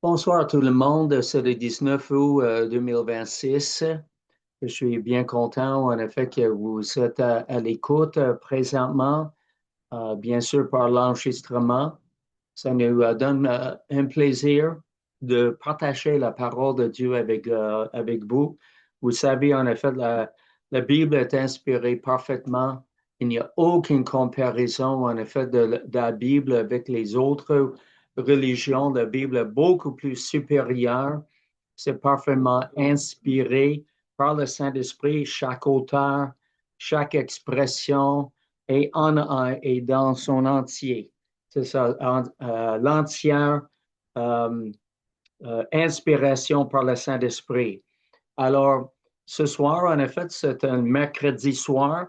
Bonsoir à tout le monde. C'est le 19 août 2026. Je suis bien content, en effet, que vous êtes à l'écoute présentement, bien sûr par l'enregistrement. Ça nous donne un plaisir de partager la parole de Dieu avec vous. Vous savez, en effet, la Bible est inspirée parfaitement. Il n'y a aucune comparaison, en effet, de la Bible avec les autres religions. La Bible est beaucoup plus supérieure. C'est parfaitement inspiré par le Saint-Esprit. Chaque auteur, chaque expression est dans son entier. C'est ça, l'entière euh, inspiration par le Saint-Esprit. Alors, ce soir, en effet, c'est un mercredi soir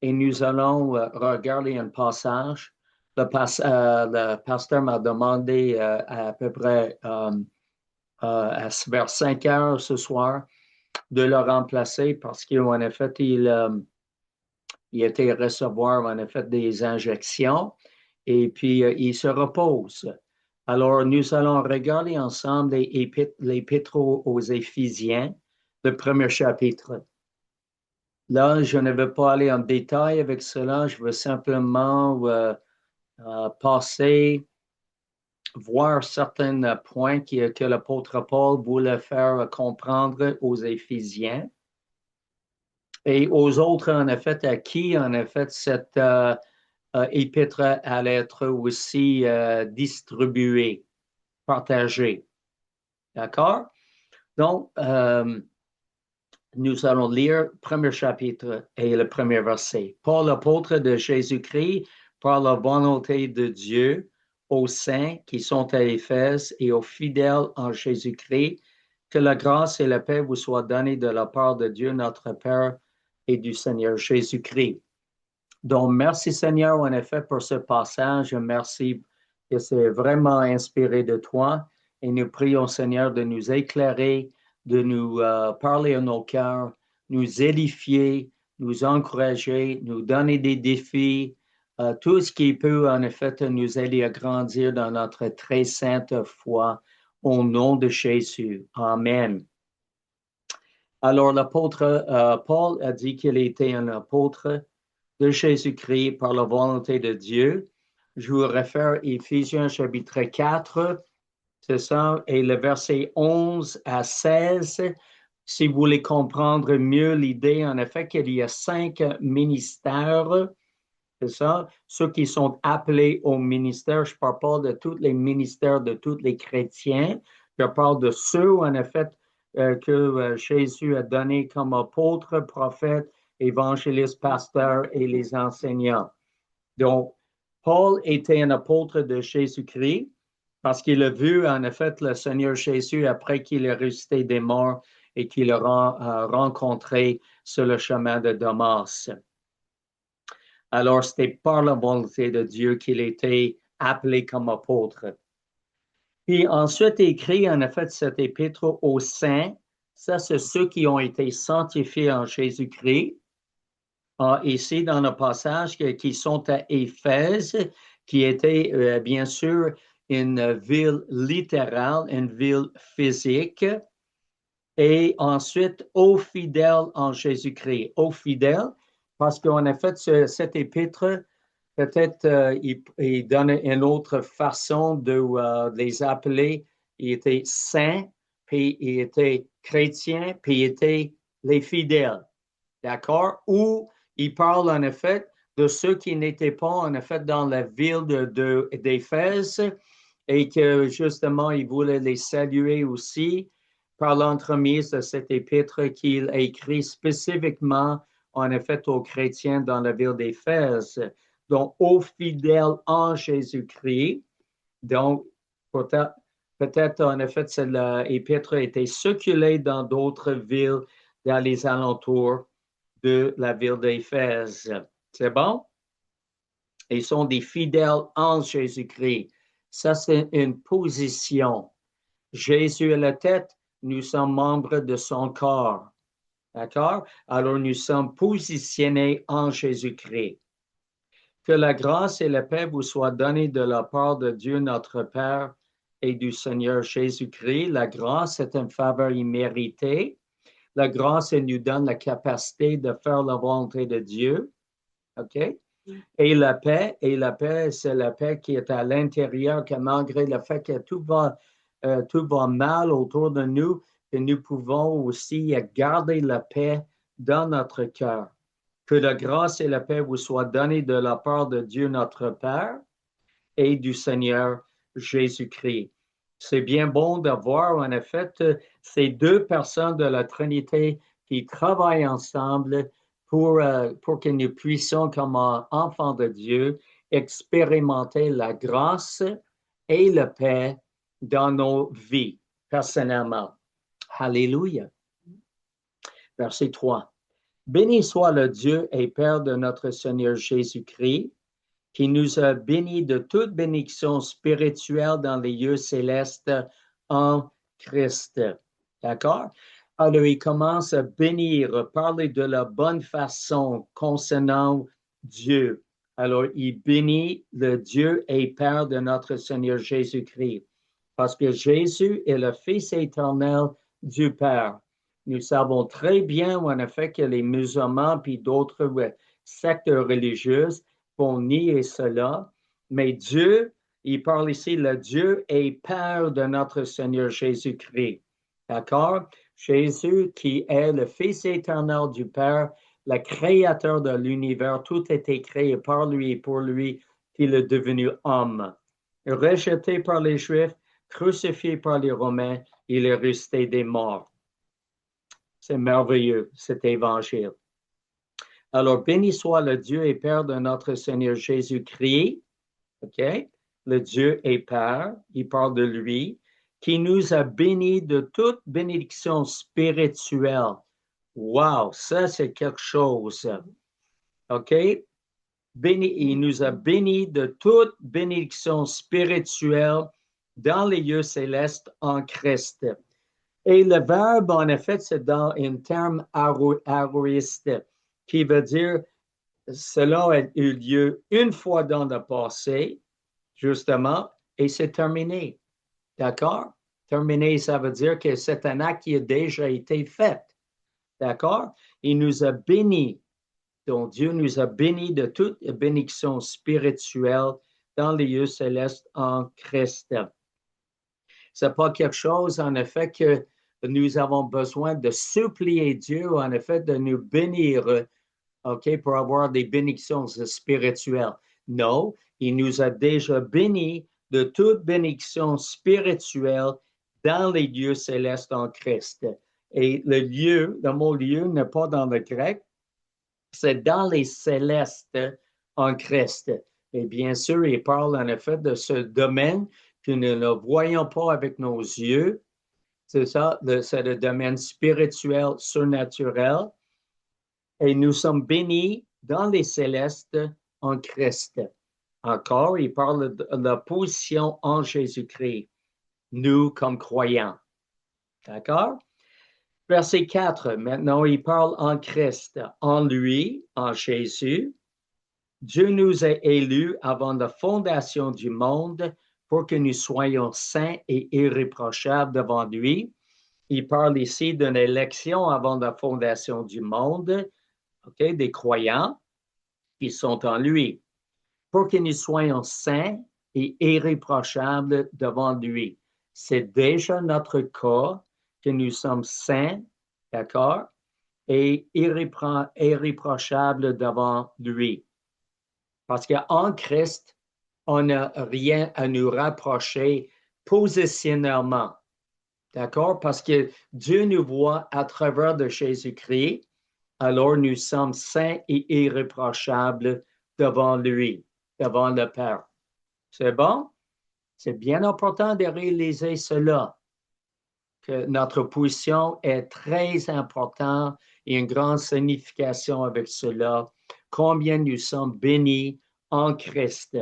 et nous allons regarder un passage. Le pasteur m'a demandé à peu près vers 5 heures ce soir de le remplacer parce qu'en effet, il était recevoir en effet des injections et puis il se repose. Alors, nous allons regarder ensemble l'épître aux Éphésiens, le premier chapitre. Là, je ne vais pas aller en détail avec cela, je veux simplement passer, voir certains points que l'apôtre Paul voulait faire comprendre aux Éphésiens et aux autres, en effet, à qui, en effet, cette épître allait être aussi distribuée, partagée. D'accord? Donc, nous allons lire le premier chapitre et le premier verset. Paul, apôtre de Jésus-Christ, par la volonté de Dieu, aux saints qui sont à Éphèse et aux fidèles en Jésus-Christ, que la grâce et la paix vous soient données de la part de Dieu notre Père et du Seigneur Jésus-Christ. Donc, merci Seigneur, en effet, pour ce passage. Merci que c'est vraiment inspiré de toi. Et nous prions, Seigneur, de nous éclairer, de nous parler à nos cœurs, nous édifier, nous encourager, nous donner des défis, tout ce qui peut, en effet, nous aider à grandir dans notre très sainte foi. Au nom de Jésus. Amen. Alors, l'apôtre Paul a dit qu'il était un apôtre de Jésus-Christ par la volonté de Dieu. Je vous réfère à Éphésiens chapitre 4, c'est ça, et le verset 11 à 16. Si vous voulez comprendre mieux l'idée, en effet, qu'il y a 5 ministères, c'est ça, ceux qui sont appelés au ministère, je ne parle pas de tous les ministères de tous les chrétiens, je parle de ceux, en effet, que Jésus a donné comme apôtres, prophètes, évangélistes, pasteurs et les enseignants. Donc, Paul était un apôtre de Jésus-Christ parce qu'il a vu, en effet, le Seigneur Jésus après qu'il est ressuscité des morts et qu'il l'a rencontré sur le chemin de Damas. Alors, c'était par la volonté de Dieu qu'il était appelé comme apôtre. Puis ensuite, écrit, en effet, cet épître aux saints. Ça, c'est ceux qui ont été sanctifiés en Jésus-Christ. Ici, dans le passage, qui sont à Éphèse, qui était bien sûr une ville littérale, une ville physique. Et ensuite, aux fidèles en Jésus-Christ. Aux fidèles, parce qu'en effet, cet épître, peut-être il donne une autre façon de les appeler. Il était saint, puis il était chrétien, puis il était les fidèles. D'accord? Ou il parle en effet de ceux qui n'étaient pas en effet dans la ville d'Éphèse et que justement il voulait les saluer aussi par l'entremise de cet épître qu'il a écrit spécifiquement en effet aux chrétiens dans la ville d'Éphèse, donc aux fidèles en Jésus-Christ. Donc, peut-être en effet, l'épître a été circulé dans d'autres villes dans les alentours de la ville d'Éphèse. C'est bon? Ils sont des fidèles en Jésus-Christ. Ça, c'est une position. Jésus est la tête, nous sommes membres de son corps. D'accord? Alors, nous sommes positionnés en Jésus-Christ. Que la grâce et la paix vous soient données de la part de Dieu notre Père et du Seigneur Jésus-Christ. La grâce est une faveur imméritée. La grâce, elle nous donne la capacité de faire la volonté de Dieu. OK? Et la paix, c'est la paix qui est à l'intérieur, que malgré le fait que tout va mal autour de nous, que nous pouvons aussi garder la paix dans notre cœur. Que la grâce et la paix vous soient données de la part de Dieu notre Père et du Seigneur Jésus-Christ. C'est bien bon de voir, en effet, ces deux personnes de la Trinité qui travaillent ensemble pour que nous puissions, comme enfants de Dieu, expérimenter la grâce et la paix dans nos vies, personnellement. Alléluia. Verset 3. Béni soit le Dieu et Père de notre Seigneur Jésus-Christ, qui nous a bénis de toute bénédiction spirituelle dans les lieux célestes en Christ. D'accord? Alors, il commence à bénir, parler de la bonne façon concernant Dieu. Alors, il bénit le Dieu et Père de notre Seigneur Jésus-Christ, parce que Jésus est le Fils éternel du Père. Nous savons très bien, en effet, que les musulmans puis d'autres sectes religieuses vont nier cela, mais Dieu, il parle ici, le Dieu et Père de notre Seigneur Jésus-Christ. D'accord? Jésus qui est le Fils éternel du Père, le créateur de l'univers, tout a été créé par lui et pour lui, qu'il est devenu homme. Rejeté par les Juifs, crucifié par les Romains, il est ressuscité des morts. C'est merveilleux, cet évangile. Alors, béni soit le Dieu et Père de notre Seigneur Jésus-Christ, OK? Le Dieu et Père, il parle de lui, qui nous a bénis de toute bénédiction spirituelle. Wow, ça c'est quelque chose. OK? Il nous a bénis de toute bénédiction spirituelle dans les lieux célestes en Christ. Et le verbe, en effet, c'est dans un terme aoriste, qui veut dire cela a eu lieu une fois dans le passé, justement, et c'est terminé. D'accord? Terminé, ça veut dire que c'est un acte qui a déjà été fait. D'accord? Il nous a bénis. Donc, Dieu nous a bénis de toute bénédiction spirituelle dans les lieux célestes en Christ. Ce n'est pas quelque chose, en effet, que nous avons besoin de supplier Dieu, en effet, de nous bénir, OK, pour avoir des bénédictions spirituelles. Non, il nous a déjà bénis de toute bénédiction spirituelle dans les lieux célestes en Christ. Et le mot lieu n'est pas dans le grec, c'est dans les célestes en Christ. Et bien sûr, il parle en effet de ce domaine que nous ne voyons pas avec nos yeux. C'est ça, c'est le domaine spirituel, surnaturel. Et nous sommes bénis dans les célestes en Christ. Encore, il parle de la position en Jésus-Christ, nous comme croyants. D'accord? Verset 4, maintenant, il parle en Christ, en lui, en Jésus. Dieu nous a élus avant la fondation du monde pour que nous soyons saints et irréprochables devant lui. Il parle ici d'une élection avant la fondation du monde, okay, des croyants qui sont en lui, pour que nous soyons saints et irréprochables devant lui. C'est déjà notre cas que nous sommes saints, d'accord, et irréprochables devant lui. Parce qu'en Christ, on n'a rien à nous rapprocher positionnellement. D'accord? Parce que Dieu nous voit à travers de Jésus-Christ, alors nous sommes saints et irréprochables devant lui, devant le Père. C'est bon? C'est bien important de réaliser cela, que notre position est très importante et une grande signification avec cela, combien nous sommes bénis en Christ.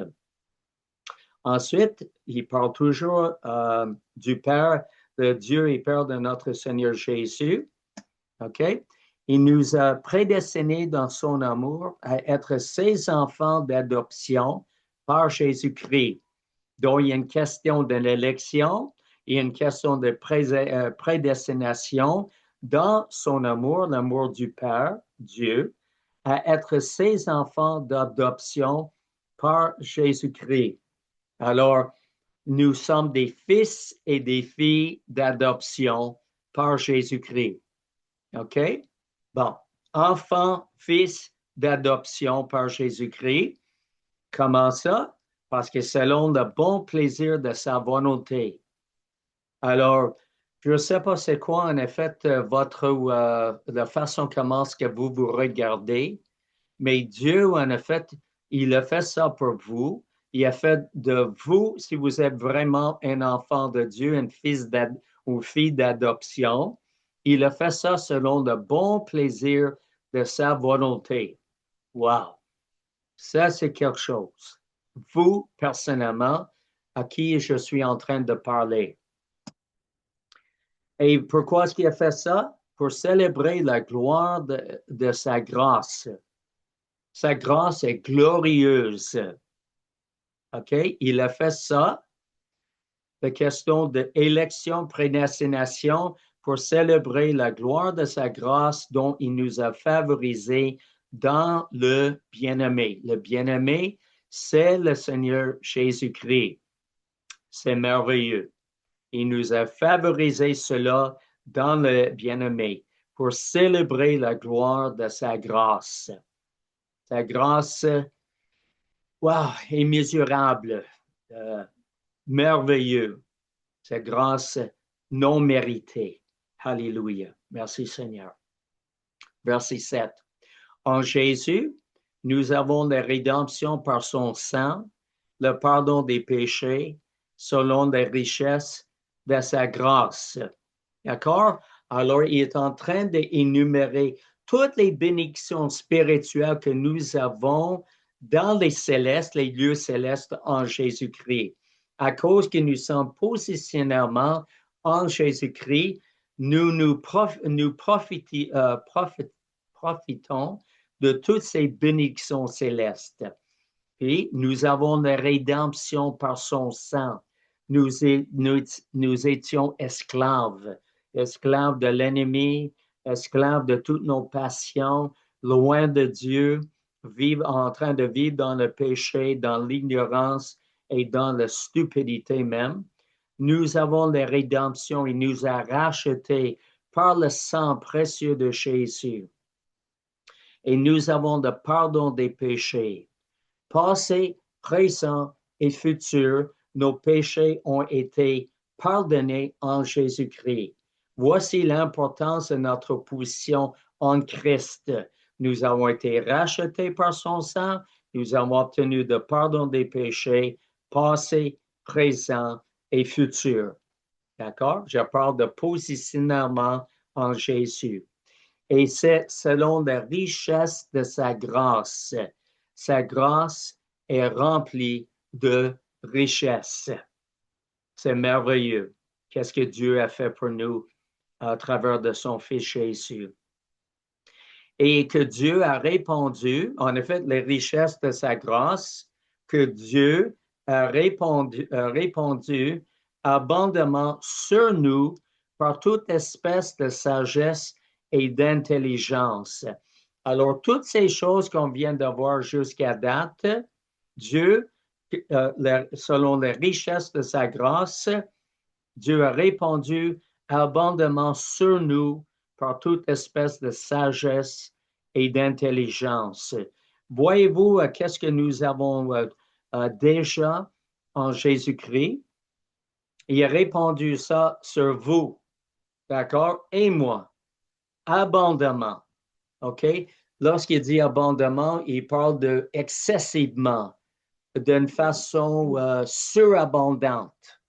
Ensuite, il parle toujours du Père, de Dieu et Père de notre Seigneur Jésus. OK? Il nous a prédestinés dans son amour à être ses enfants d'adoption par Jésus-Christ, Donc, il y a une question de l'élection, il y a une question de prédestination dans son amour, l'amour du Père, Dieu, à être ses enfants d'adoption par Jésus-Christ. Alors, nous sommes des fils et des filles d'adoption par Jésus-Christ. OK? Bon, enfants, fils d'adoption par Jésus-Christ. Comment ça? Parce que selon le bon plaisir de sa volonté. Alors, je ne sais pas c'est quoi en effet la façon comment est-ce que vous vous regardez, mais Dieu, en effet, il a fait ça pour vous. Il a fait de vous, si vous êtes vraiment un enfant de Dieu, un fils ou fille d'adoption, il a fait ça selon le bon plaisir de sa volonté. Wow! Ça, c'est quelque chose. Vous, personnellement, à qui je suis en train de parler. Et pourquoi est-ce qu'il a fait ça? Pour célébrer la gloire de sa grâce. Sa grâce est glorieuse. OK? Il a fait ça, la question d'élection, prédestination, pour célébrer la gloire de sa grâce dont il nous a favorisés dans le bien-aimé. Le bien-aimé, c'est le Seigneur Jésus-Christ. C'est merveilleux. Il nous a favorisé cela dans le bien-aimé pour célébrer la gloire de sa grâce. Sa grâce, wow, immesurable, merveilleux. Sa grâce non méritée. Alléluia. Merci Seigneur. Verset 7. En Jésus, nous avons la rédemption par son sang, le pardon des péchés, selon les richesses de sa grâce. D'accord? Alors, il est en train d'énumérer toutes les bénédictions spirituelles que nous avons dans les célestes, les lieux célestes en Jésus-Christ. À cause que nous sommes positionnellement en Jésus-Christ, nous profitons de toutes ces bénédictions célestes. Puis, nous avons la rédemption par son sang. Nous étions esclaves de l'ennemi, esclaves de toutes nos passions, loin de Dieu, en train de vivre dans le péché, dans l'ignorance et dans la stupidité même. Nous avons la rédemption. Il nous a rachetés par le sang précieux de Jésus. Et nous avons le pardon des péchés. Passé, présent et futur, nos péchés ont été pardonnés en Jésus-Christ. Voici l'importance de notre position en Christ. Nous avons été rachetés par son sang, nous avons obtenu le pardon des péchés, passé, présent et futur. D'accord? Je parle de positionnement en Jésus. Et c'est selon la richesse de sa grâce. Sa grâce est remplie de richesse. C'est merveilleux. Qu'est-ce que Dieu a fait pour nous à travers de son Fils Jésus? Et que Dieu a répandu, en effet, les richesses de sa grâce, que Dieu a répandu abondamment sur nous par toute espèce de sagesse et d'intelligence. Alors, toutes ces choses qu'on vient de voir jusqu'à date, Dieu, selon les richesses de sa grâce, Dieu a répandu abondamment sur nous par toute espèce de sagesse et d'intelligence. Voyez-vous qu'est-ce que nous avons déjà en Jésus-Christ? Il a répandu ça sur vous, d'accord? Et moi, abondamment. OK? Lorsqu'il dit abondamment, il parle de excessivement, d'une façon surabondante.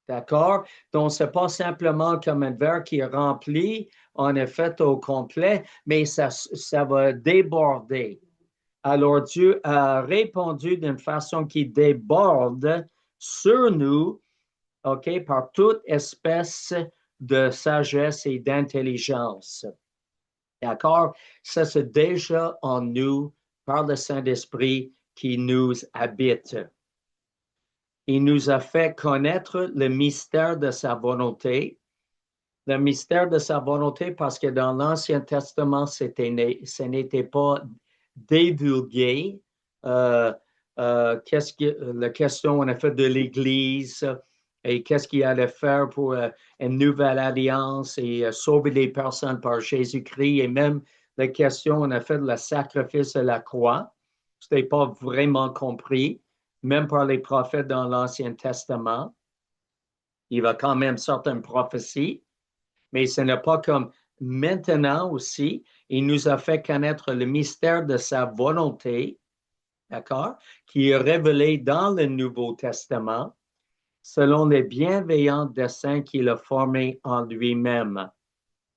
D'accord? Donc, ce n'est pas simplement comme un verre qui est rempli, en effet, au complet, mais ça va déborder. Alors, Dieu a répondu d'une façon qui déborde sur nous, OK, par toute espèce de sagesse et d'intelligence. D'accord? Ça, c'est déjà en nous par le Saint-Esprit qui nous habite. Il nous a fait connaître le mystère de sa volonté. Le mystère de sa volonté parce que dans l'Ancien Testament, ce n'était pas divulgué. La question en effet de l'Église et qu'est-ce qu'il allait faire pour une nouvelle alliance et sauver les personnes par Jésus-Christ et même la question en effet de le sacrifice de la croix. Ce n'était pas vraiment compris, même par les prophètes dans l'Ancien Testament. Il y a quand même certaines prophéties, mais ce n'est pas comme maintenant aussi. Il nous a fait connaître le mystère de sa volonté, d'accord, qui est révélé dans le Nouveau Testament, selon les bienveillants desseins qu'il a formés en lui-même.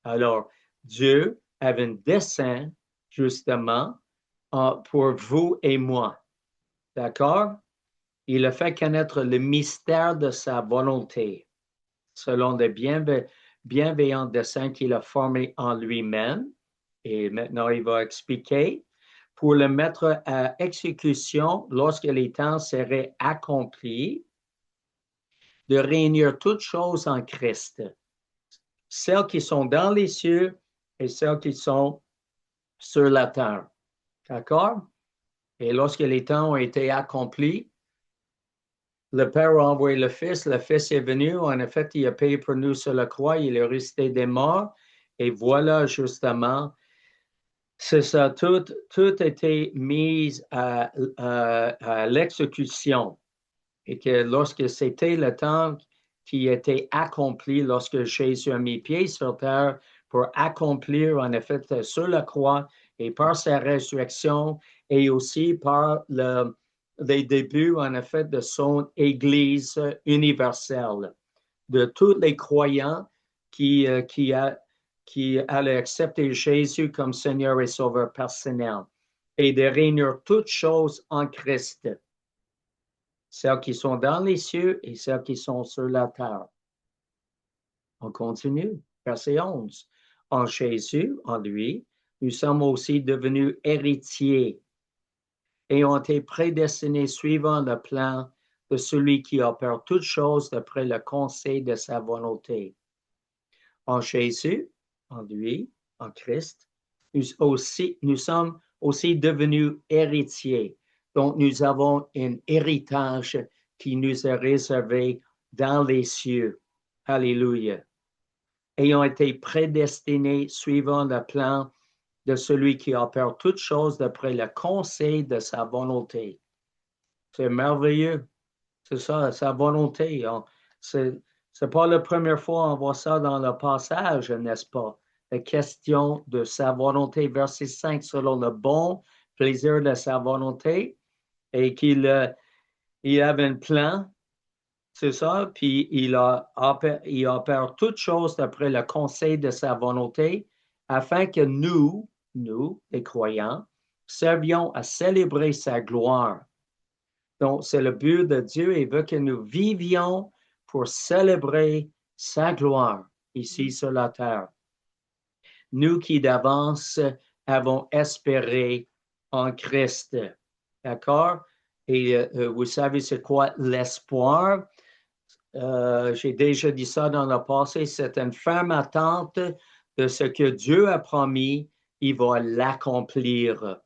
Alors, Dieu avait un dessein, justement, pour vous et moi. D'accord? Il a fait connaître le mystère de sa volonté, selon les bienveillants desseins qu'il a formés en lui-même. Et maintenant, il va expliquer pour le mettre à exécution lorsque les temps seraient accomplis, de réunir toutes choses en Christ, celles qui sont dans les cieux et celles qui sont sur la terre. D'accord? Et lorsque les temps ont été accomplis, le Père a envoyé le Fils est venu, en effet, il a payé pour nous sur la croix, il est resté des morts, et voilà justement, c'est ça, tout a été mis à l'exécution. Et que lorsque c'était le temps qui était accompli, lorsque Jésus a mis pied sur terre pour accomplir en effet sur la croix et par sa résurrection et aussi par les débuts en effet de son Église universelle, de tous les croyants qui allaient accepter Jésus comme Seigneur et Sauveur personnel et de réunir toutes choses en Christ, celles qui sont dans les cieux et celles qui sont sur la terre. On continue. Verset 11. En Jésus, en lui, nous sommes aussi devenus héritiers et ont été prédestinés suivant le plan de celui qui opère toutes choses d'après le conseil de sa volonté. En Jésus, en lui, en Christ, nous sommes aussi devenus héritiers. Donc, nous avons un héritage qui nous est réservé dans les cieux. Alléluia. Ayant été prédestinés suivant le plan de celui qui opère toutes choses d'après le conseil de sa volonté. C'est merveilleux. C'est ça, sa volonté. C'est pas la première fois qu'on voit ça dans le passage, n'est-ce pas? La question de sa volonté, verset 5, selon le bon plaisir de sa volonté, et qu'il avait un plan, c'est ça, puis il opère toutes choses d'après le conseil de sa volonté, afin que nous, les croyants, servions à célébrer sa gloire. Donc, c'est le but de Dieu. Il veut que nous vivions pour célébrer sa gloire ici sur la terre. Nous qui d'avance avons espéré en Christ. D'accord? Et vous savez c'est quoi l'espoir? J'ai déjà dit ça dans le passé, c'est une ferme attente de ce que Dieu a promis, il va l'accomplir.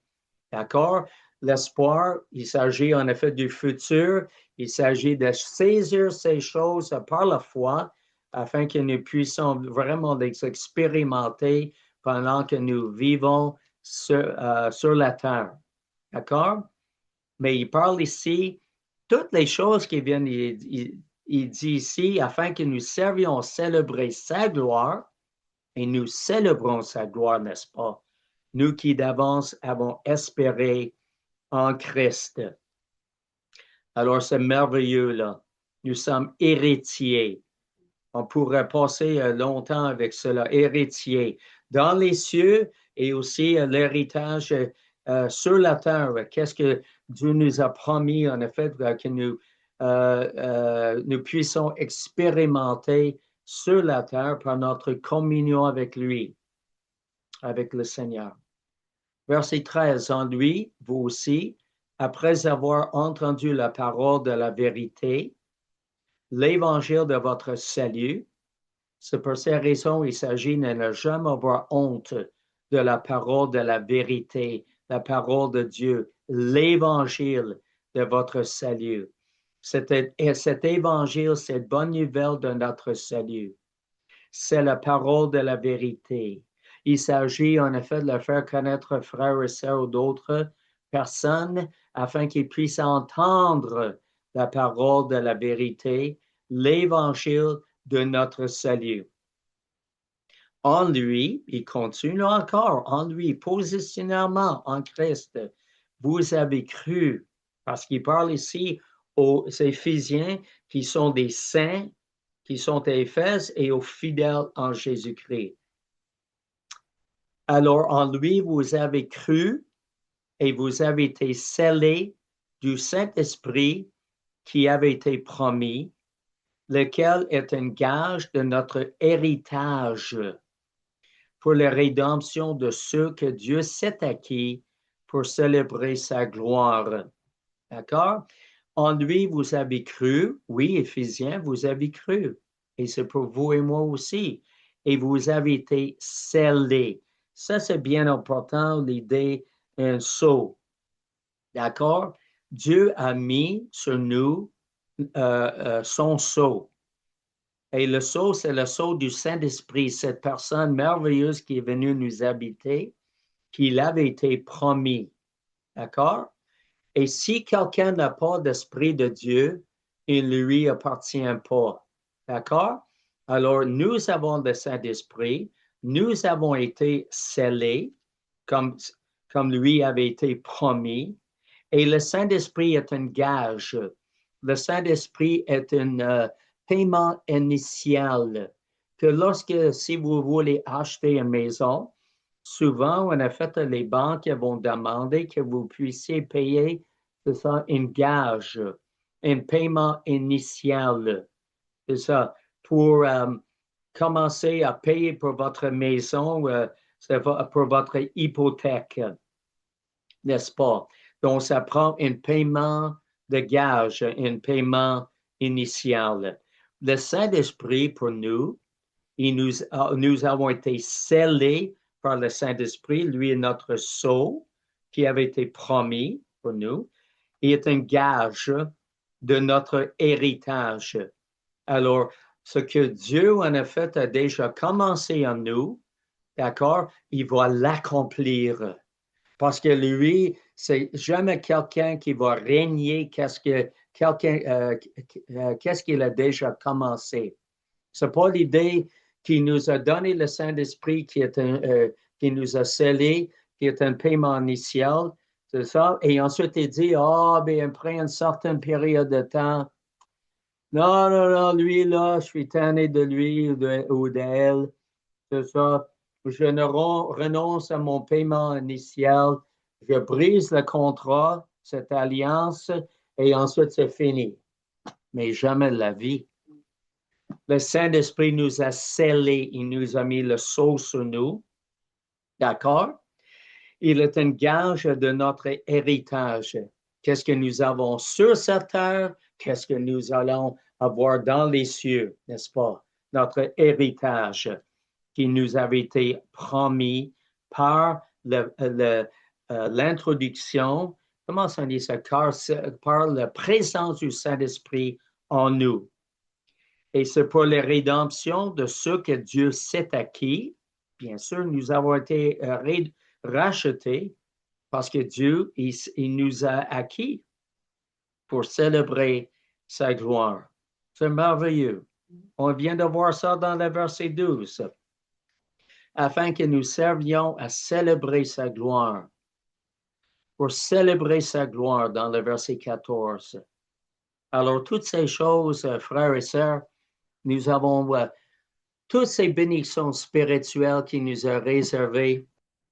D'accord? L'espoir, il s'agit en effet du futur. Il s'agit de saisir ces choses par la foi afin que nous puissions vraiment les expérimenter pendant que nous vivons sur la terre. D'accord? Mais il parle ici, toutes les choses qui viennent, il dit ici, afin que nous servions à célébrer sa gloire, et nous célébrons sa gloire, n'est-ce pas? Nous qui d'avance avons espéré en Christ. Alors, c'est merveilleux, là. Nous sommes héritiers. On pourrait passer longtemps avec cela, héritiers. Dans les cieux et aussi l'héritage sur la terre. Qu'est-ce que Dieu nous a promis, en effet, que nous puissions expérimenter sur la terre par notre communion avec lui, avec le Seigneur. Verset 13, en lui, vous aussi, après avoir entendu la parole de la vérité, l'évangile de votre salut. C'est pour cette raison il s'agit de ne jamais avoir honte de la parole de la vérité, la parole de Dieu, l'évangile de votre salut. Cet évangile, cette bonne nouvelle de notre salut, c'est la parole de la vérité. Il s'agit en effet de le faire connaître frères et sœurs ou d'autres personnes afin qu'ils puissent entendre la parole de la vérité, l'évangile de notre salut. En lui, il continue encore, en lui, positionnellement en Christ, vous avez cru, parce qu'il parle ici aux Éphésiens qui sont des saints, qui sont à Éphèse et aux fidèles en Jésus-Christ. Alors, en lui, vous avez cru et vous avez été scellés du Saint-Esprit qui avait été promis, lequel est un gage de notre héritage pour la rédemption de ceux que Dieu s'est acquis pour célébrer sa gloire. D'accord? En lui, vous avez cru. Oui, Éphésiens, vous avez cru. Et c'est pour vous et moi aussi. Et vous avez été scellés. Ça, c'est bien important, l'idée d'un sceau. D'accord? Dieu a mis sur nous son sceau. Et le sceau, c'est le sceau du Saint-Esprit, cette personne merveilleuse qui est venue nous habiter, qui avait été promis. D'accord? Et si quelqu'un n'a pas d'Esprit de Dieu, il ne lui appartient pas. D'accord? Alors, nous avons le Saint-Esprit, nous avons été scellés, comme lui avait été promis, et le Saint-Esprit est un gage. Le Saint-Esprit est un paiement initial que lorsque, si vous voulez acheter une maison, souvent, en effet, les banques vont demander que vous puissiez payer, c'est ça, un gage, un paiement initial. C'est ça, pour commencer à payer pour votre maison, pour votre hypothèque, n'est-ce pas? Donc, ça prend un paiement de gage, un paiement initial. Le Saint-Esprit, pour nous, nous avons été scellés par le Saint-Esprit. Lui est notre sceau qui avait été promis pour nous. Il est un gage de notre héritage. Alors, ce que Dieu, en effet, a déjà commencé en nous, d'accord, il va l'accomplir. Parce que lui, c'est jamais quelqu'un qui va régner qu'est-ce qu'il a déjà commencé. C'est pas l'idée qui nous a donné le Saint-Esprit qui nous a scellés, qui est un paiement initial, c'est ça. Et ensuite, il dit, après une certaine période de temps, non, lui, là, je suis tanné de lui ou d'elle, c'est ça. Je ne renonce à mon paiement initial, je brise le contrat, cette alliance, et ensuite c'est fini. Mais jamais la vie. Le Saint-Esprit nous a scellés, il nous a mis le sceau sur nous. D'accord? Il est un gage de notre héritage. Qu'est-ce que nous avons sur cette terre? Qu'est-ce que nous allons avoir dans les cieux, n'est-ce pas? Notre héritage qui nous avait été promis par l'introduction, comment on dit ça? Par la présence du Saint-Esprit en nous. Et c'est pour la rédemption de ceux que Dieu s'est acquis. Bien sûr, nous avons été rachetés parce que Dieu, il nous a acquis pour célébrer sa gloire. C'est merveilleux. On vient de voir ça dans le verset 12. Afin que nous servions à célébrer sa gloire. Pour célébrer sa gloire dans le verset 14. Alors, toutes ces choses, frères et sœurs, nous avons toutes ces bénédictions spirituelles qui nous a réservées,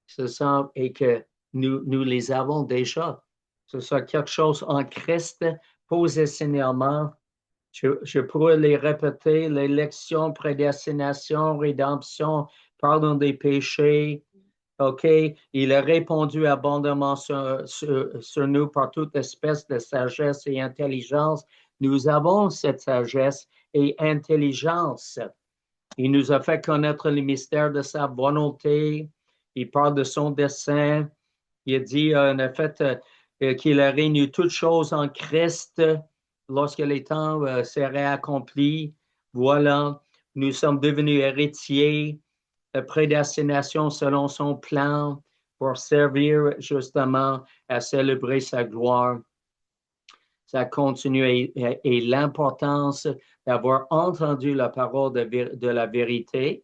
ce sont, et que nous les avons déjà. Ce sont quelque chose en Christ, positionnellement. Je pourrais les répéter, l'élection, prédestination, rédemption, pardon des péchés, OK? Il a répondu abondamment sur nous par toute espèce de sagesse et intelligence. Nous avons cette sagesse et intelligence. Il nous a fait connaître les mystères de sa volonté. Il parle de son dessein. Il a dit, en fait, qu'il a réuni toutes choses en Christ lorsque les temps seraient accomplis. Voilà, nous sommes devenus héritiers de prédestination selon son plan pour servir justement à célébrer sa gloire. Ça continue et l'importance d'avoir entendu la parole de la vérité,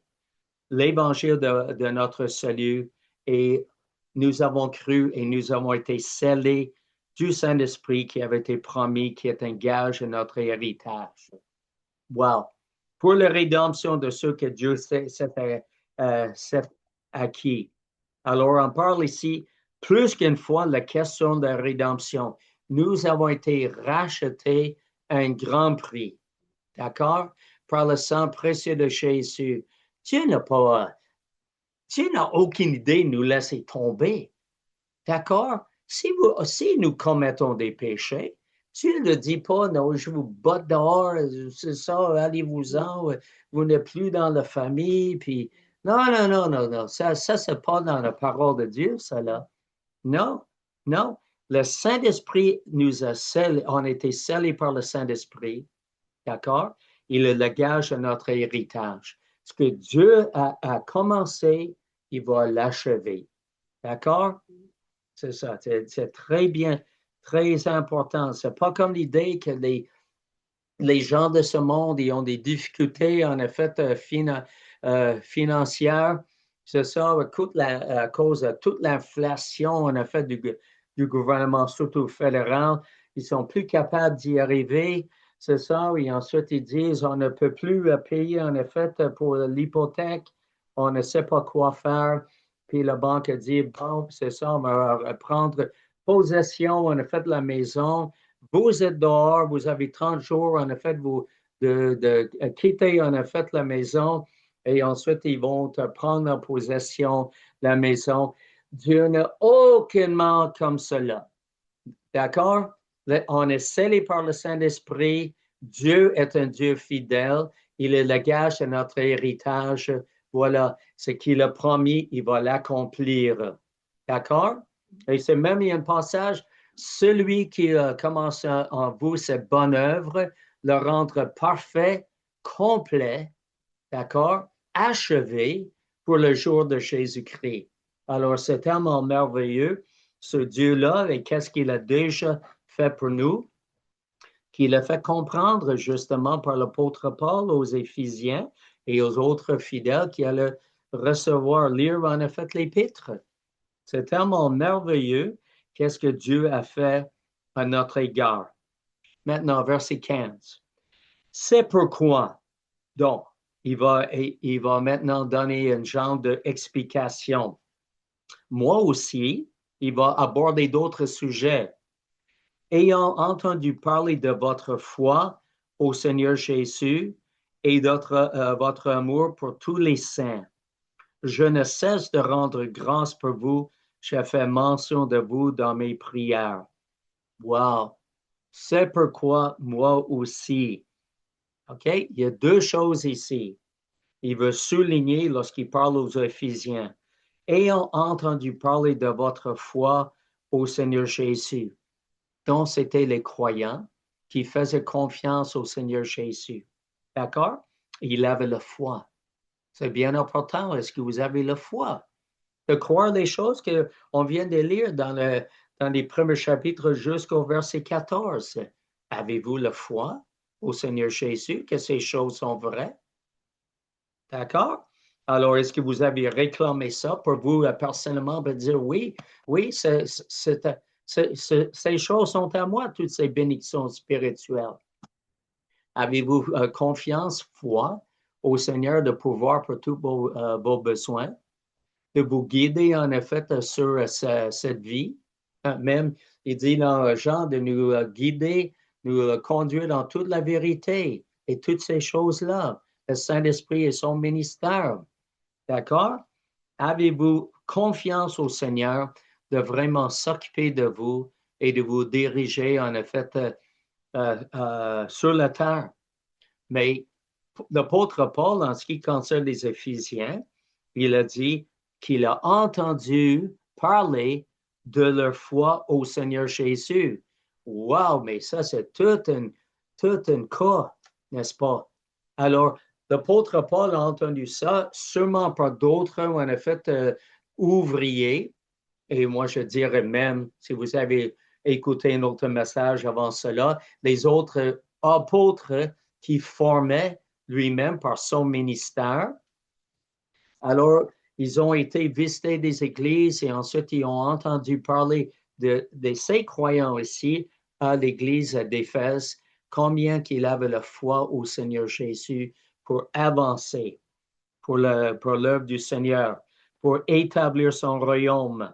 l'évangile de notre salut, et nous avons cru et nous avons été scellés du Saint-Esprit qui avait été promis, qui est un gage de notre héritage. Wow! Pour la rédemption de ceux que Dieu s'est acquis. Alors, on parle ici plus qu'une fois la question de la rédemption. Nous avons été rachetés à un grand prix. D'accord? Par le sang précieux de Jésus. Dieu n'a aucune idée de nous laisser tomber. D'accord? Si nous commettons des péchés, Dieu ne dit pas, non, je vous botte dehors, c'est ça, allez-vous-en, vous n'êtes plus dans la famille, puis non, non, non, non, non, ça c'est pas dans la parole de Dieu, ça là. Non, non. Le Saint-Esprit nous a scellés, on a été scellés par le Saint-Esprit, d'accord? Il est le gage de notre héritage. Ce que Dieu a commencé, il va l'achever, d'accord? C'est ça, c'est très bien, très important. C'est pas comme l'idée que les gens de ce monde ils ont des difficultés, en effet, financières. C'est ça, à cause de toute l'inflation, en effet, du gouvernement, surtout fédéral. Ils sont plus capables d'y arriver. C'est ça, et ensuite ils disent on ne peut plus payer, en effet, pour l'hypothèque. On ne sait pas quoi faire. Puis la banque a dit, bon, c'est ça, on va prendre possession, en effet, de la maison. Vous êtes dehors, vous avez 30 jours, en effet, de quitter, en effet, la maison. Et ensuite, ils vont te prendre en possession la maison. Dieu n'a aucunement comme cela. D'accord? On est scellé par le Saint-Esprit. Dieu est un Dieu fidèle. Il est le gage de notre héritage. Voilà, ce qu'il a promis, il va l'accomplir. D'accord? Et c'est même, il y a un passage, celui qui commence en vous cette bonne œuvre, le rendre parfait, complet, d'accord? Achevé pour le jour de Jésus-Christ. Alors, c'est tellement merveilleux, ce Dieu-là, et qu'est-ce qu'il a déjà fait pour nous, qu'il a fait comprendre justement par l'apôtre Paul aux Éphésiens et aux autres fidèles qui allaient recevoir, lire en effet l'épître. C'est tellement merveilleux qu'est-ce que Dieu a fait à notre égard. Maintenant, verset 15. C'est pourquoi, donc, il va maintenant donner une genre d'explication. Moi aussi, il va aborder d'autres sujets. Ayant entendu parler de votre foi au Seigneur Jésus et de votre amour pour tous les saints, je ne cesse de rendre grâce pour vous. J'ai fait mention de vous dans mes prières. Wow! C'est pourquoi moi aussi. OK? Il y a deux choses ici. Il veut souligner lorsqu'il parle aux Éphésiens. Ayant entendu parler de votre foi au Seigneur Jésus. Donc, c'était les croyants qui faisaient confiance au Seigneur Jésus. D'accord? Il avait la foi. C'est bien important. Est-ce que vous avez la foi? De croire les choses qu'on vient de lire dans les premiers chapitres jusqu'au verset 14. Avez-vous la foi au Seigneur Jésus que ces choses sont vraies? D'accord? Alors, est-ce que vous avez réclamé ça pour vous personnellement pour dire oui, oui, ces choses sont à moi, toutes ces bénédictions spirituelles. Avez-vous confiance, foi au Seigneur de pouvoir pour tous vos besoins, de vous guider en effet sur cette vie? Même, il dit dans Jean de nous guider, nous conduire dans toute la vérité et toutes ces choses-là. Le Saint-Esprit et son ministère. D'accord? Avez-vous confiance au Seigneur de vraiment s'occuper de vous et de vous diriger, en effet, sur la terre. Mais l'apôtre Paul, en ce qui concerne les Éphésiens, il a dit qu'il a entendu parler de leur foi au Seigneur Jésus. Wow, mais ça, c'est tout un cas, n'est-ce pas? Alors, l'apôtre Paul a entendu ça, sûrement par d'autres, en effet, ouvriers. Et moi, je dirais même, si vous avez écouté un autre message avant cela, les autres apôtres qui formaient lui-même par son ministère. Alors, ils ont été visiter des églises et ensuite ils ont entendu parler de ces croyants ici à l'église d'Éphèse, combien qu'ils avaient la foi au Seigneur Jésus pour avancer pour l'œuvre du Seigneur, pour établir son royaume.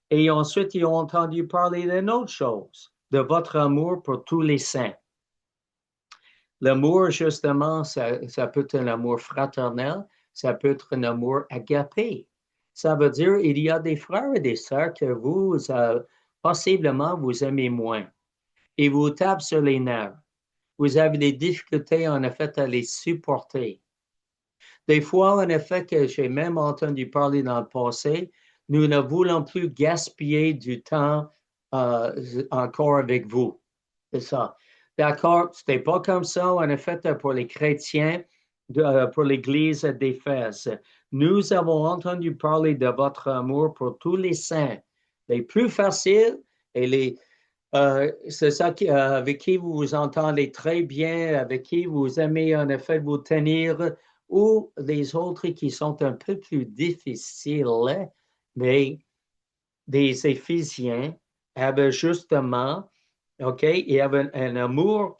Et ensuite, ils ont entendu parler d'une autre chose, de votre amour pour tous les saints. L'amour, justement, ça peut être un amour fraternel, ça peut être un amour agapé. Ça veut dire qu'il y a des frères et des sœurs que vous, possiblement, vous aimez moins. Et vous tapez sur les nerfs. Vous avez des difficultés, en effet, à les supporter. Des fois, en effet, que j'ai même entendu parler dans le passé, nous ne voulons plus gaspiller du temps encore avec vous. C'est ça. D'accord? Ce n'était pas comme ça, en effet, pour les chrétiens, pour l'Église d'Éphèse. Nous avons entendu parler de votre amour pour tous les saints, les plus faciles et c'est ça avec qui vous vous entendez très bien, avec qui vous aimez en effet vous tenir, ou les autres qui sont un peu plus difficiles, mais des Éphésiens avaient justement, OK, il y avait un amour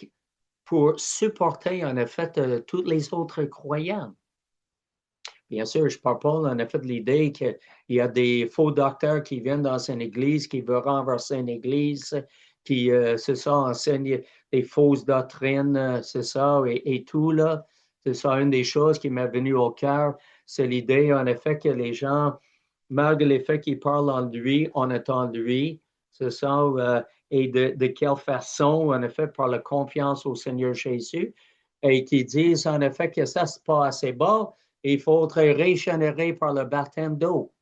pour supporter en effet tous les autres croyants. Bien sûr, je parle pas en effet de l'idée qu'il y a des faux docteurs qui viennent dans une église, qui veulent renverser une église, qui, c'est ça, enseignent des fausses doctrines, c'est ça, et tout, là. C'est ça, une des choses qui m'est venue au cœur, c'est l'idée, en effet, que les gens, malgré le fait qu'ils parlent en lui, on attend lui, c'est ça, et de quelle façon, en effet, par la confiance au Seigneur Jésus, et qui disent, en effet, que ça, c'est pas assez bon, il faut être régénéré par le baptême d'eau.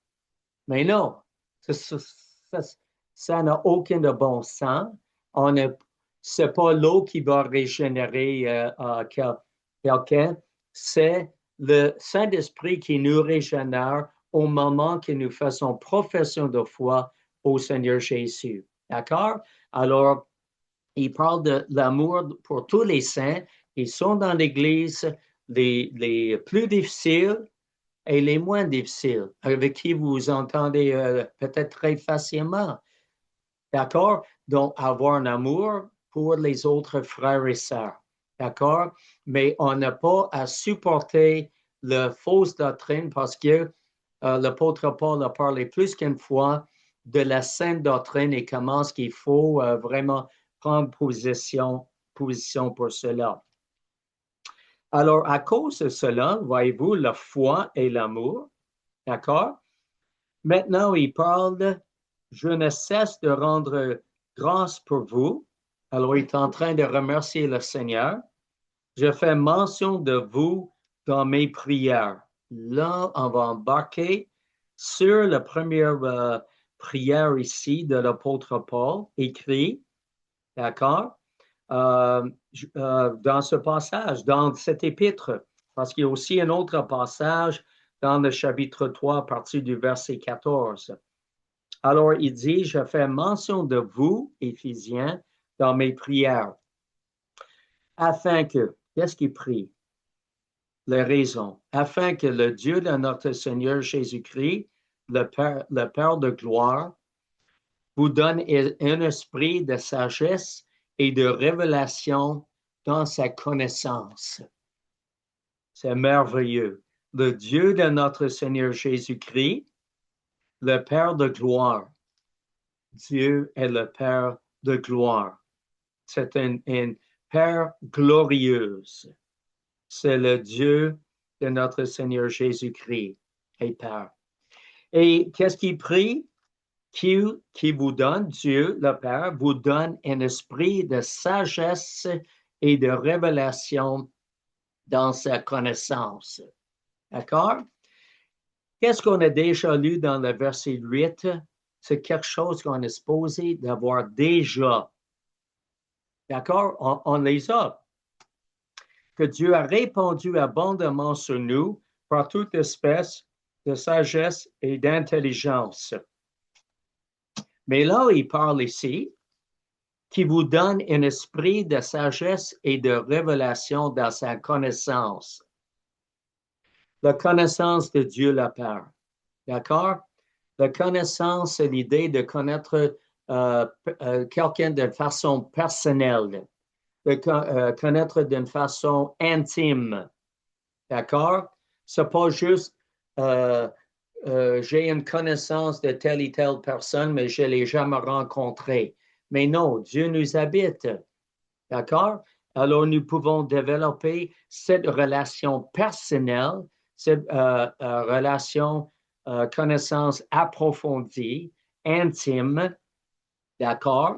Mais non, ça n'a aucun de bon sens. Ce n'est pas l'eau qui va régénérer quelqu'un, c'est le Saint-Esprit qui nous régénère au moment que nous faisons profession de foi au Seigneur Jésus. D'accord? Alors, il parle de l'amour pour tous les saints. Ils sont dans l'Église, les plus difficiles et les moins difficiles, avec qui vous vous entendez peut-être très facilement. D'accord? Donc, avoir un amour pour les autres frères et sœurs. D'accord? Mais on n'a pas à supporter la fausse doctrine parce que l'apôtre Paul a parlé plus qu'une fois de la sainte doctrine et comment est-ce qu'il faut vraiment prendre position pour cela. Alors, à cause de cela, voyez-vous, la foi et l'amour, d'accord? Maintenant, il parle de « Je ne cesse de rendre grâce pour vous ». Alors, il est en train de remercier le Seigneur. « Je fais mention de vous dans mes prières ». Là, on va embarquer sur la première prière ici de l'apôtre Paul, écrit, d'accord? Dans ce passage, dans cet épître, parce qu'il y a aussi un autre passage dans le chapitre 3, à partir du verset 14. Alors, il dit, je fais mention de vous, Éphésiens, dans mes prières, afin que, qu'est-ce qu'il prie? Les raisons, afin que le Dieu de notre Seigneur Jésus-Christ, le Père de gloire, vous donne un esprit de sagesse et de révélation dans sa connaissance. C'est merveilleux. Le Dieu de notre Seigneur Jésus-Christ, le Père de gloire. Dieu est le Père de gloire. C'est un Père glorieuse. C'est le Dieu de notre Seigneur Jésus-Christ et Père. Et qu'est-ce qu'il prie? Qui vous donne, Dieu, le Père, vous donne un esprit de sagesse et de révélation dans sa connaissance. D'accord? Qu'est-ce qu'on a déjà lu dans le verset 8? C'est quelque chose qu'on est supposé d'avoir déjà. D'accord? On les a. Que Dieu a répandu abondamment sur nous par toute espèce de sagesse et d'intelligence. Mais là, il parle ici qui vous donne un esprit de sagesse et de révélation dans sa connaissance. La connaissance de Dieu le Père. D'accord? La connaissance, c'est l'idée de connaître quelqu'un de façon personnelle, de connaître d'une façon intime. D'accord? C'est pas juste j'ai une connaissance de telle et telle personne, mais je ne l'ai jamais rencontrée. Mais non, Dieu nous habite. D'accord? Alors, nous pouvons développer cette relation personnelle, cette relation, connaissance approfondie, intime. D'accord?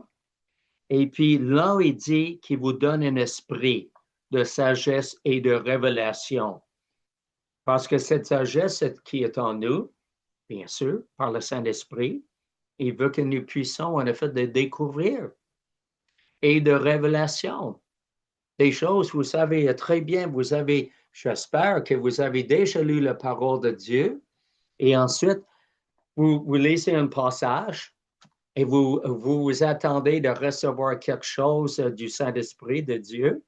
Et puis, là, il dit qu'il vous donne un esprit de sagesse et de révélation. Parce que cette sagesse qui est en nous, bien sûr, par le Saint-Esprit, il veut que nous puissions, en effet, de découvrir et de révélation. Des choses, vous savez très bien, j'espère que vous avez déjà lu la parole de Dieu et ensuite, vous lisez un passage et vous attendez de recevoir quelque chose du Saint-Esprit de Dieu.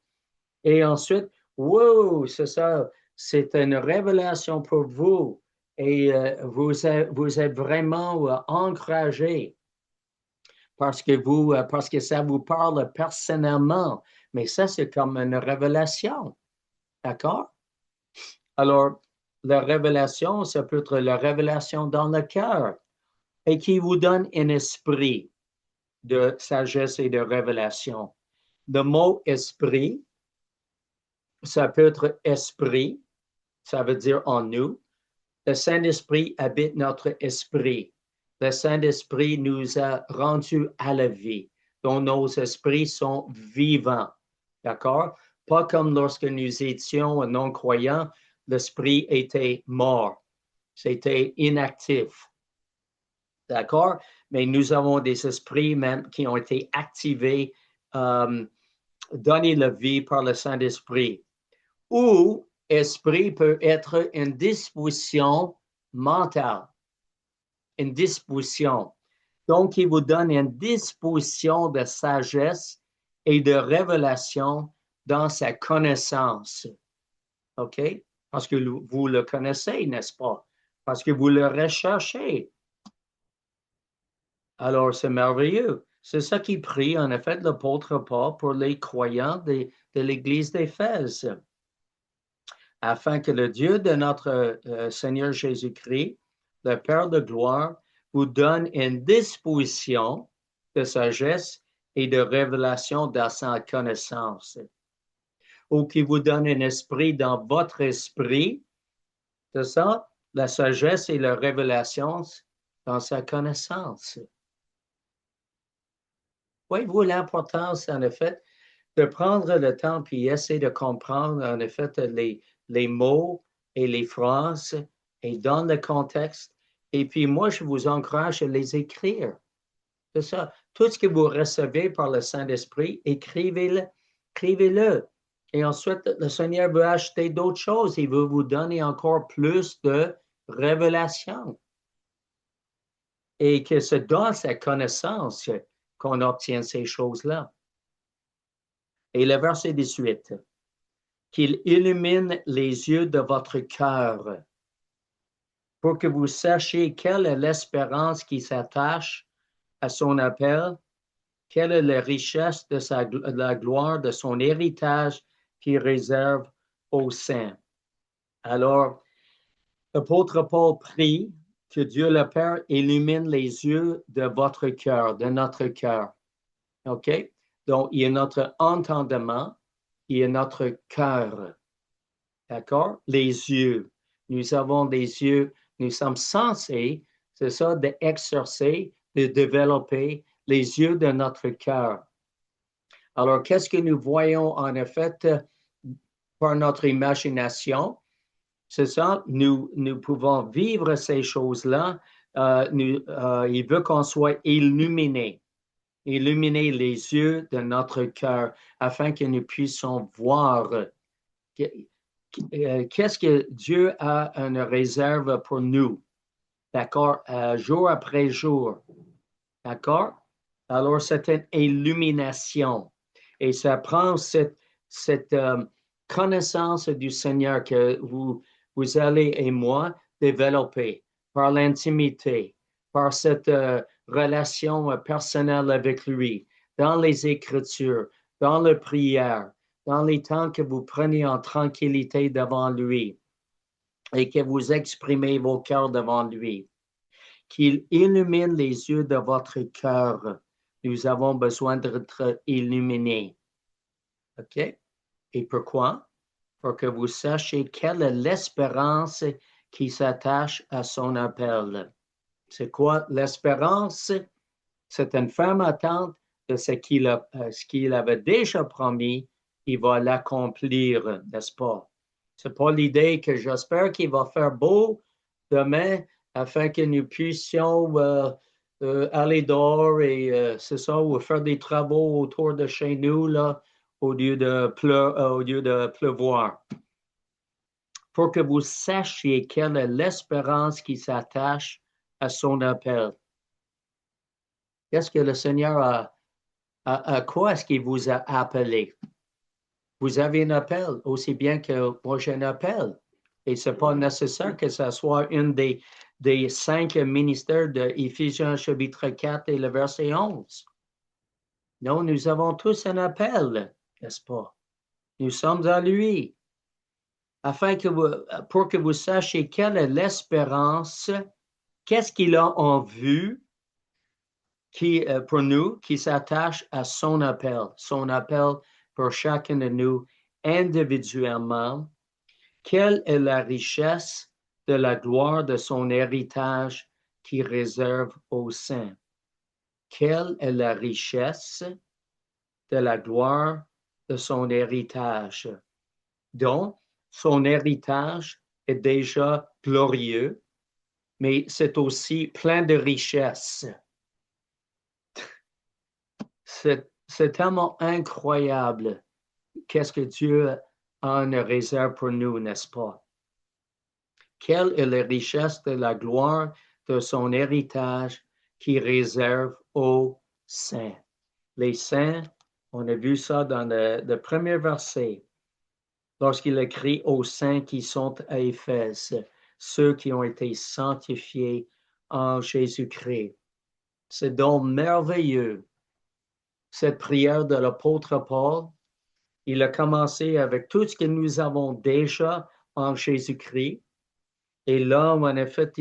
Et ensuite, wow, c'est ça, c'est une révélation pour vous. Et vous êtes vraiment encouragé parce que ça vous parle personnellement. Mais ça, c'est comme une révélation. D'accord? Alors, la révélation, ça peut être la révélation dans le cœur et qui vous donne un esprit de sagesse et de révélation. Le mot esprit, ça peut être esprit, ça veut dire en nous. Le Saint-Esprit habite notre esprit. Le Saint-Esprit nous a rendus à la vie, dont nos esprits sont vivants. D'accord? Pas comme lorsque nous étions non-croyants, l'esprit était mort. C'était inactif. D'accord? Mais nous avons des esprits même qui ont été activés, donnés la vie par le Saint-Esprit. Ou esprit peut être une disposition mentale, une disposition. Donc, il vous donne une disposition de sagesse et de révélation dans sa connaissance. OK? Parce que vous le connaissez, n'est-ce pas? Parce que vous le recherchez. Alors, c'est merveilleux. C'est ça qui prie, en effet, l'apôtre Paul pour les croyants de l'Église d'Éphèse, afin que le Dieu de notre Seigneur Jésus-Christ, le Père de gloire, vous donne une disposition de sagesse et de révélation dans sa connaissance, ou qui vous donne un esprit dans votre esprit, c'est ça, la sagesse et la révélation dans sa connaissance. Voyez-vous l'importance, en effet, de prendre le temps puis essayer de comprendre, en effet, les mots et les phrases et dans le contexte. Et puis, moi, je vous encourage à les écrire. C'est ça. Tout ce que vous recevez par le Saint-Esprit, écrivez-le. Écrivez-le. Et ensuite, le Seigneur veut acheter d'autres choses. Il veut vous donner encore plus de révélation. Et que c'est dans sa connaissance qu'on obtient ces choses-là. Et le verset 18, qu'il illumine les yeux de votre cœur pour que vous sachiez quelle est l'espérance qui s'attache à son appel, quelle est la richesse de la gloire de son héritage qu'il réserve aux saints. Alors, l'apôtre Paul prie que Dieu le Père illumine les yeux de votre cœur, de notre cœur. OK? Donc, il y a notre entendement, il y a notre cœur. D'accord? Les yeux. Nous avons des yeux, nous sommes censés C'est ça, d'exercer, de développer les yeux de notre cœur. Alors, qu'est-ce que nous voyons en effet par notre imagination? C'est ça, nous pouvons vivre ces choses-là. Il veut qu'on soit illuminés, illuminer les yeux de notre cœur afin que nous puissions voir qu'est-ce que Dieu a une réserve pour nous. D'accord? Jour après jour. D'accord? Alors, c'est une illumination. Et ça prend cette connaissance du Seigneur que vous allez et moi développer par l'intimité, par cette relation personnelle avec lui, dans les Écritures, dans la prière, dans les temps que vous prenez en tranquillité devant lui et que vous exprimez vos cœurs devant lui. Qu'il illumine les yeux de votre cœur. Nous avons besoin d'être illuminés. OK? Et pourquoi? Pour que vous sachiez quelle est l'espérance qui s'attache à son appel. C'est quoi l'espérance? C'est une ferme attente de ce qu'il avait déjà promis, il va l'accomplir, n'est-ce pas? C'est pas l'idée que j'espère qu'il va faire beau demain afin que nous puissions aller dehors et c'est ça, ou faire des travaux autour de chez nous là, au lieu de pleuvoir. Pour que vous sachiez quelle est l'espérance qui s'attache à son appel. Qu'est-ce que le Seigneur à quoi est-ce qu'il vous a appelé? Vous avez un appel, aussi bien que moi j'ai un appel. Et ce n'est pas nécessaire que ce soit une des 5 ministères de Éphésiens chapitre 4 et le verset 11. Non, nous avons tous un appel, n'est-ce pas? Nous sommes à lui. Pour que vous sachiez quelle est l'espérance, qu'est-ce qu'il a en vue pour nous qui s'attache à son appel pour chacun de nous individuellement. Quelle est la richesse de la gloire de son héritage qui réserve aux saints? Quelle est la richesse de la gloire de son héritage? Donc, son héritage est déjà glorieux, mais c'est aussi plein de richesses. C'est tellement incroyable. Qu'est-ce que Dieu a une réserve pour nous, n'est-ce pas? Quelle est la richesse de la gloire de son héritage qui réserve aux saints? Les saints, on a vu ça dans le premier verset, lorsqu'il écrit aux saints qui sont à Éphèse, ceux qui ont été sanctifiés en Jésus-Christ. C'est donc merveilleux. Cette prière de l'apôtre Paul, il a commencé avec tout ce que nous avons déjà en Jésus-Christ. Et là, en effet,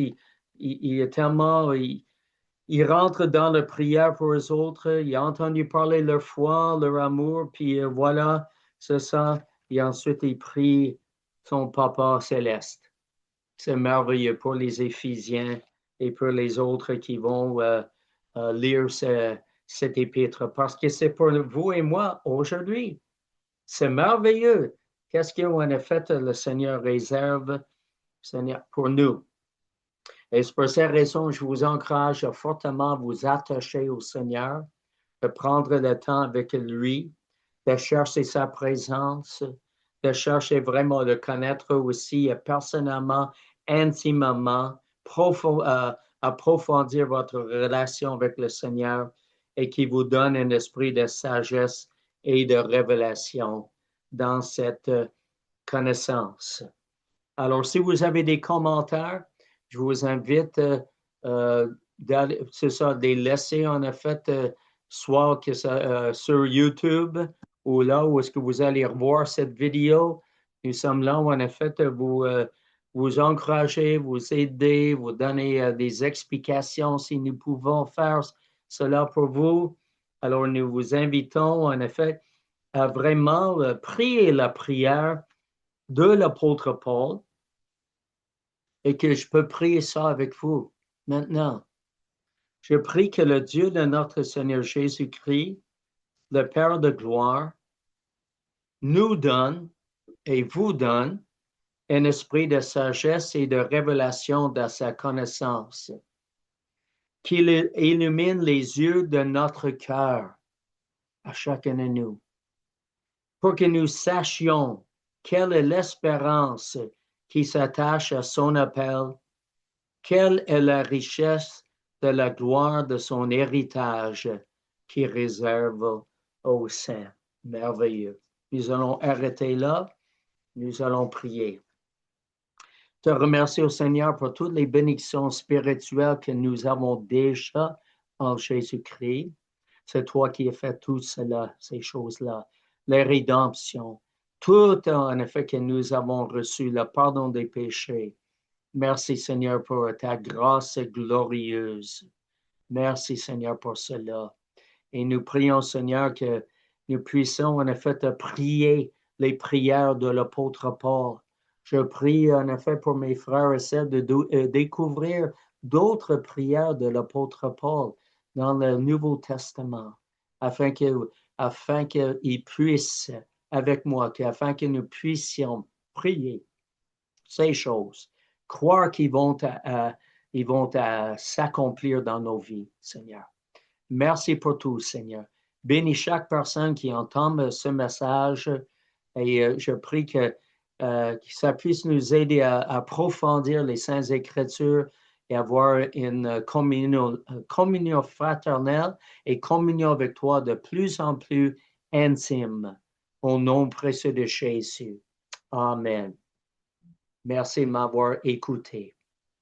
il est tellement, il rentre dans la prière pour les autres, il a entendu parler leur foi, leur amour, puis voilà, c'est ça. Et ensuite, il prie son Papa céleste. C'est merveilleux pour les Éphésiens et pour les autres qui vont lire cet épître, parce que c'est pour vous et moi aujourd'hui. C'est merveilleux. Qu'est-ce qu'en effet le Seigneur réserve pour nous? Et c'est pour cette raison que je vous encourage à fortement vous attacher au Seigneur, de prendre le temps avec lui, de chercher sa présence, de chercher vraiment à le connaître aussi personnellement, intimement, approfondir votre relation avec le Seigneur et qui vous donne un esprit de sagesse et de révélation dans cette connaissance. Alors, si vous avez des commentaires, je vous invite c'est ça, de les laisser en effet, soit que ça, sur YouTube ou là où est-ce que vous allez revoir cette vidéo. Nous sommes là où en effet vous encourager, vous aider, vous donner des explications si nous pouvons faire cela pour vous. Alors, nous vous invitons en effet à vraiment prier la prière de l'apôtre Paul et que je peux prier ça avec vous. Maintenant, je prie que le Dieu de notre Seigneur Jésus-Christ, le Père de gloire, nous donne et vous donne un esprit de sagesse et de révélation dans sa connaissance, qu'il illumine les yeux de notre cœur à chacun de nous, pour que nous sachions quelle est l'espérance qui s'attache à son appel, quelle est la richesse de la gloire de son héritage qui réserve aux saints. Merveilleux. Nous allons arrêter là. Nous allons prier. Te remercie au Seigneur pour toutes les bénédictions spirituelles que nous avons déjà en Jésus-Christ. C'est toi qui as fait tout cela, ces choses-là, les rédemptions, tout en effet que nous avons reçu, le pardon des péchés. Merci Seigneur pour ta grâce glorieuse. Merci Seigneur pour cela. Et nous prions Seigneur que nous puissions en effet te prier les prières de l'apôtre Paul. Je prie en effet pour mes frères et sœurs de découvrir d'autres prières de l'apôtre Paul dans le Nouveau Testament, afin qu'ils puissent, avec moi, afin que nous puissions prier ces choses, croire qu'ils vont s'accomplir dans nos vies, Seigneur. Merci pour tout, Seigneur. Bénis chaque personne qui entend ce message et je prie que ça puisse nous aider à approfondir les Saintes Écritures et avoir une communion fraternelle et communion avec toi de plus en plus intime. Au nom précieux de Jésus. Amen. Merci de m'avoir écouté.